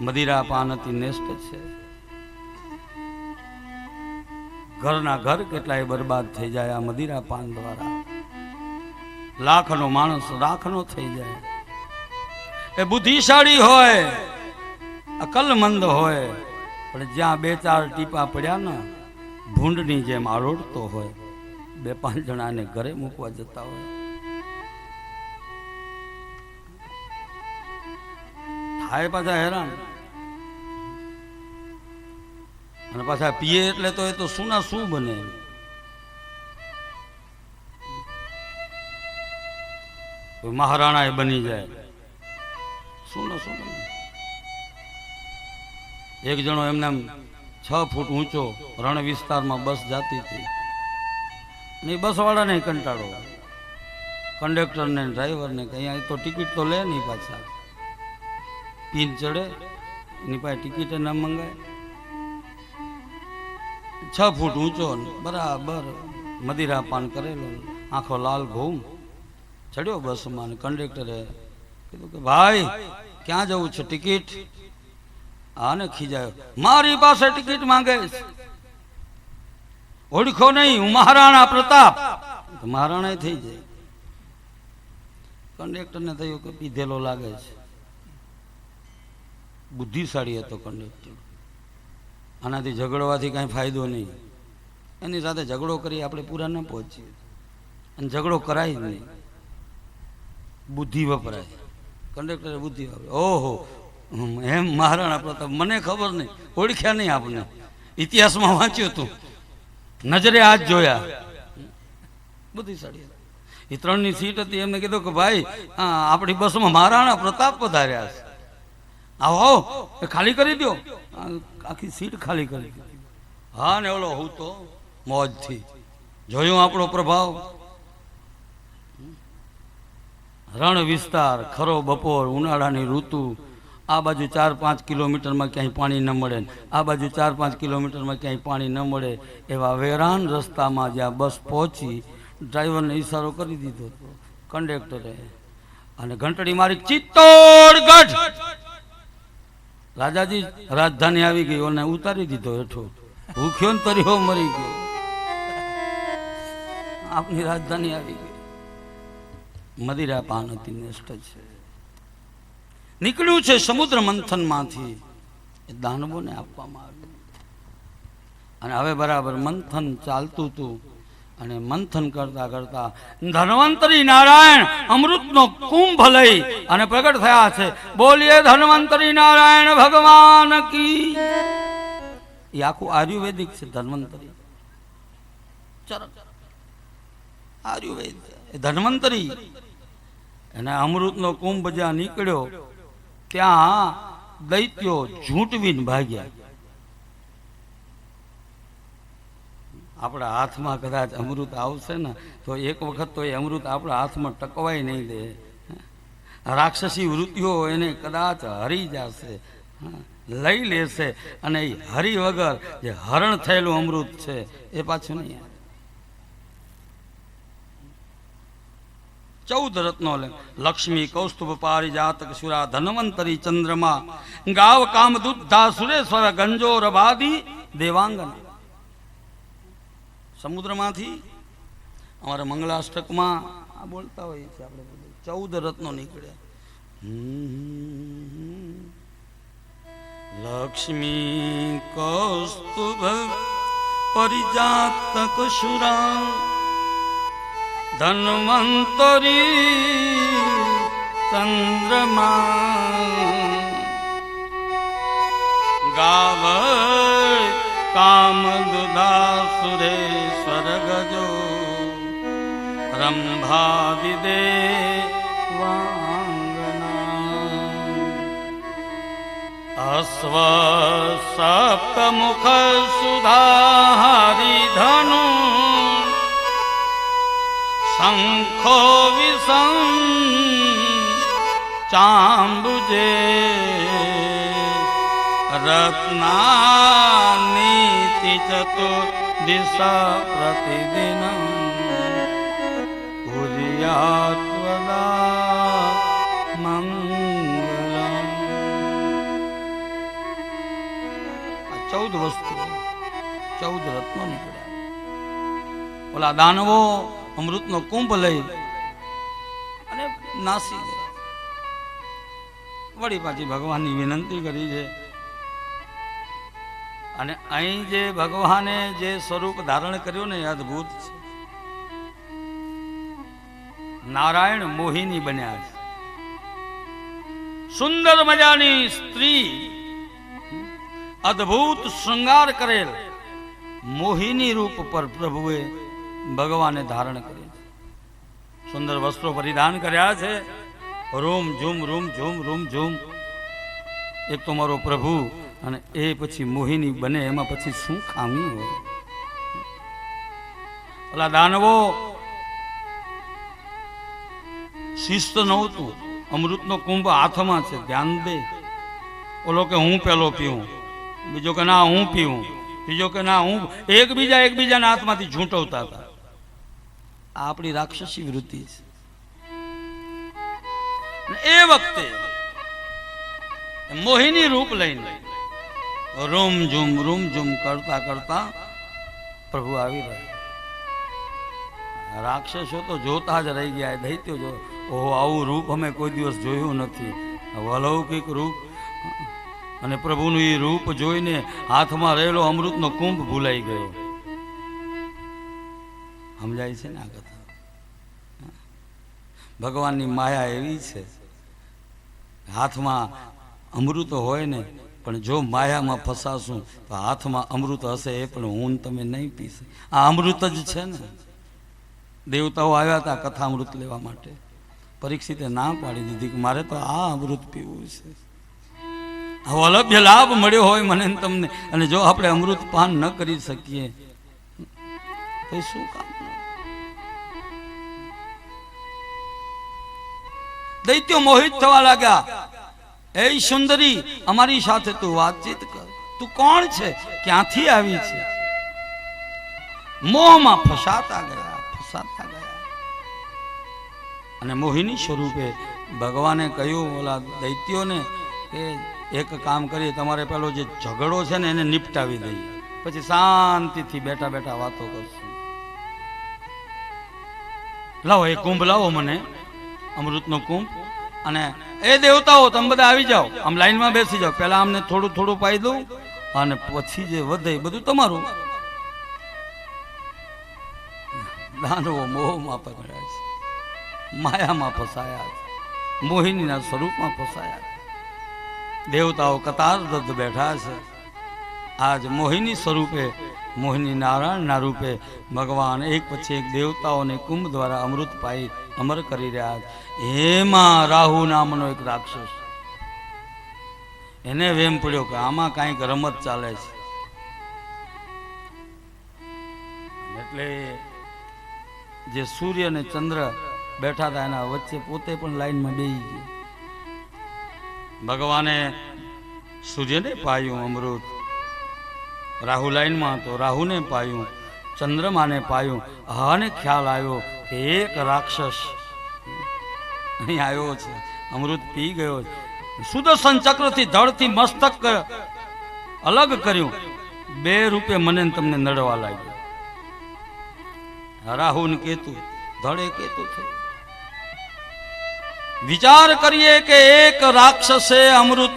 મદિરા પાન અતિ નેષ્ટ છે. ઘરના ઘર કેટલાય બરબાદ થઈ જાય આ મદિરા પાન દ્વારા. લાખનો માણસ રાખનો થઈ જાય. એ બુદ્ધિશાળી હોય, અકલમંદ હોય, પણ જ્યાં બે ચાર ટીપા પડ્યા ને ભૂંડની જેમ આરોડતો હોય. બે પાંચ જણાને ઘરે મૂકવા જતા હોય. થાય પાછા હેરાન. અને પાછા પીએ એટલે તો એ તો શું ના શું બને. મહારાણા એ બની જાય. શું ના શું બને. એક જણો એમને 6 ફૂટ ઊંચો રણ વિસ્તારમાં બસ જાતી હતી. ને બસ વાળાને કંટાળો, કંડક્ટરને ડ્રાઈવરને કે અહીંયા તો ટિકિટ તો લે નહીં, પાછા પીન ચડે એની પાસે ટિકિટ ના મંગાય. 6 ફૂટ ઊંચો બરાબર મદિરા પાન કરેલો, આંખો લાલ ઘૂમ ચડ્યો બસમાં. કંડક્ટરે કીધું કે ભાઈ ક્યાં જવું છે, ટિકિટ? આને ખીજાયો, મારી પાસે ટિકિટ માંગે છે, ઓળખો નહીં હું મહારાણા પ્રતાપ. મહારાણા થઈ જાય. કંડક્ટરને થયું કે પીધેલો લાગે છે. બુદ્ધિશાળી હતો કંડક્ટર. આનાથી ઝઘડવાથી કાંઈ ફાયદો નહીં. એની સાથે ઝઘડો કરી આપણે પૂરા ન પહોંચીએ. અને ઝઘડો કરાય જ નહીં, બુદ્ધિ વપરાય. કંડક્ટરે બુદ્ધિ વાપરે. ઓહો એમ મહારાણા પ્રતાપ, મને ખબર નહીં, ઓળખ્યા નહીં આપને, ઇતિહાસમાં વાંચ્યું હતું, નજરે આજ જોયા. બુદ્ધિશાળી. એ 3ની સીટ હતી. એમને કીધું કે ભાઈ આપણી બસમાં મહારાણા પ્રતાપ પધાર્યા છે, આવો આવો ખાલી કરી દો. આખી સીટ ખાલી કરી દીધી. હા ને ઓલો હું તો મોજથી જોયું આપણો પ્રભાવ. રણ વિસ્તાર, ખરો બપોર, ઉનાળાની ઋતુ. આ બાજુ 4-5 કિલોમીટરમાં ક્યાંય પાણી ન મળે, આ બાજુ 4-5 કિલોમીટરમાં ક્યાંય પાણી ન મળે એવા વેરાન રસ્તામાં જ્યાં બસ પહોંચી, ડ્રાઈવરને ઈશારો કરી દીધો હતો કંડક્ટરે, અને ઘંટડી મારી, ચિત્તોડગઢ. રાજાજી રાજધાની આવી ગઈ, ઓને ઉતારી દીધો હેઠો. ભૂખ્યો ને તર્યો મરી ગયો. આપની રાજધાની આવી ગઈ. મદિરા પાન અતિ નેષ્ટ છે. નીકળ્યું છે સમુદ્ર મંથન માંથી, એ દાનવોને આપવામાં આવ્યું. અને હવે બરાબર મંથન ચાલતું હતું. અને મંથન કરતા કરતા ધન્વંતરી નારાયણ અમૃતનો કુંભ લઈ અને પ્રગટ થયા છે. બોલીએ ધન્વંતરી નારાયણ ભગવાન કી. એ આખું આયુર્વેદિક છે. ધન્વંતરી ચરક આયુર્વેદ, ધન્વંતરી. અને અમૃતનો કુંભ જ્યાં નીકળ્યો ત્યાં દૈત્યો ઝૂંટવીને ભાગ્યા. આપણા હાથમાં કદાચ અમૃત આવશે ને તો એક વખત તો એ અમૃત આપણા હાથમાં ટકવાય નહીં દે. રાક્ષસી વૃત્તિઓ એને કદાચ હરી જશે, લઈ લેશે. અને એ હરી વગર જે હરણ થયેલું અમૃત છે એ પાછું નહીં. 14 રત્નો લે, લક્ષ્મી, કૌસ્તુભ, પારિજાતક, સુરા, ધન્વંતરી, ચંદ્રમા, ગાવ, કામદૂત, ધા, સુરેશ્વર, ગંજોર, બાદી, દેવાંગના. સમુદ્રમાંથી અમારા મંગલાષ્ટકમાં આ બોલતા હોઈએ છીએ આપણે, 14 રત્નો નીકળ્યા. લક્ષ્મી, કૌસ્તુભ, પરિજાતક, સુરા, ધન્વંતરી, ચંદ્રમા, ગાવ, કામદુદા, સુરેશ્વર, ગજો, રંભાદિદેવાંગના, અશ્વ, સપ્તમુખ, સુધારી, ધનુ, શંખો, વિષમ, ચાંબુજે, રત્નાનીતિ, ચતુર્દિશા, પ્રતિદિન કુર્યાત્વદા મંગલમ. 14 વસ્તુ, 14 રત્નો નીકળ્યા. ઓલા દાનવો અમૃતનો કુંભ લઈ અને નાસી ગયા. વળી પાછી ભગવાનની વિનંતી કરી છે. અને અહીં જે ભગવાને જે સ્વરૂપ ધારણ કર્યું ને એ અદભુત છે. નારાયણ મોહિની બન્યા છે. સુંદર મજાની સ્ત્રી, અદભુત શૃંગાર કરેલ મોહિની રૂપ પર પ્રભુએ ભગવાને ધારણ કર્યું. સુંદર વસ્ત્રો પરિધાન કર્યા છે. Room zoom room zoom room zoom. એક તો મારો પ્રભુ અને એ પછી મોહિની બને, એમાં પછી શું ખામી હોય? ઓલા દાનવો શિસ્ત નહોતું. અમૃતનો કુંભ હાથમાં છે, ધ્યાન દે. ઓલો કે હું પેલો પીવું, બીજો કે ના હું પીવું, ત્રીજો કે ના હું. એકબીજાના હાથમાંથી ઝૂંટવતા હતા. આ આપણી રાક્ષસી વૃત્તિ છે. એ વખતે મોહિની રૂપ લઈને રૂમ ઝૂમ કરતા કરતા પ્રભુ આવી રહ્યા. રાક્ષસો તો જોતા જ રહી ગયા. દૈત્યો જો, ઓહો આવું રૂપ અમે કોઈ દિવસ જોયું નથી, અલૌકિક રૂપ. અને પ્રભુનું એ રૂપ જોઈને હાથમાં રહેલો અમૃતનો કુંભ ભૂલાઈ ગયો. સમજાય છે ને આ કથા? ભગવાનની માયા એવી છે. હાથમાં અમૃત હોય ને, પણ જો માયામાં ફસાશું તો હાથમાં અમૃત હશે એ પણ હું તમે નહીં પીશ. આ અમૃત જ છે ને. દેવતાઓ આવ્યા હતા કથા અમૃત લેવા માટે. પરીક્ષિતે ના પાડી દીધી કે મારે તો આ અમૃત પીવું છે. આવો અલભ્ય લાભ મળ્યો હોય મને તમને, અને જો આપણે અમૃત પાન ન કરી શકીએ તો શું કામ? દૈત્યો મોહિત થવા લાગ્યા. એ સુંદરી, અમારી સાથે તું વાતચીત કર. તું કોણ છે? ક્યાંથી આવી છે? મોહમાં ફસાતા ગયા. અને મોહિની સ્વરૂપે ભગવાને કહ્યું ઓલા દૈત્યોને કે એક કામ કરીએ, તમારે પેલો જે ઝઘડો છે ને એને નિપટાવી દઈએ, પછી શાંતિથી બેઠા બેઠા વાતો કરશું. લાવો એ કુંભ લાવો મને, અમૃતનો કુંભ. અને એ દેવતાઓ તમે બધા આવી જાઓ, આમ લાઈનમાં બેસી જાઓ. પેલા અમને થોડું થોડું પાઈ દઉં અને પછી જે વધે બધું તમારું. દાનવો મોહમાં પકડ્યા છે, માયામાં ફસાયા છે, મોહિનીના સ્વરૂપમાં ફસાયા છે. દેવતાઓ કતારબદ્ધ બેઠા છે. આજ મોહિની સ્વરૂપે, મોહિની નારાયણના રૂપે ભગવાન એક પછી એક દેવતાઓને કુંભ દ્વારા અમૃત પાઈ અમર કરી રહ્યા છે. એમાં રાહુ નામનો એક રાક્ષસ, એને વેમ પડ્યો કે આમાં કાંઈક રમત ચાલે છે. એટલે જે સૂર્ય અને ચંદ્ર બેઠા હતા એના વચ્ચે પોતે પણ લાઈનમાં બેસી ગયો. ભગવાને સૂર્યને પાયું અમૃત, રાહુ લાઈનમાં હતો, રાહુને પાયું, ચંદ્રમાને પાયું. અને ખ્યાલ આવ્યો કે એક રાક્ષસ અહીં આવ્યો છે, અમૃત પી ગયો છે. સુદર્શન ચક્રથી ધડથી મસ્તક અલગ કર્યું. 2 રૂપે મને તમને નડવા લાગ્યો. રાહુ ને કેતુ, ધડે કેતુ થયું. વિચાર કરીએ કે એક રાક્ષસે અમૃત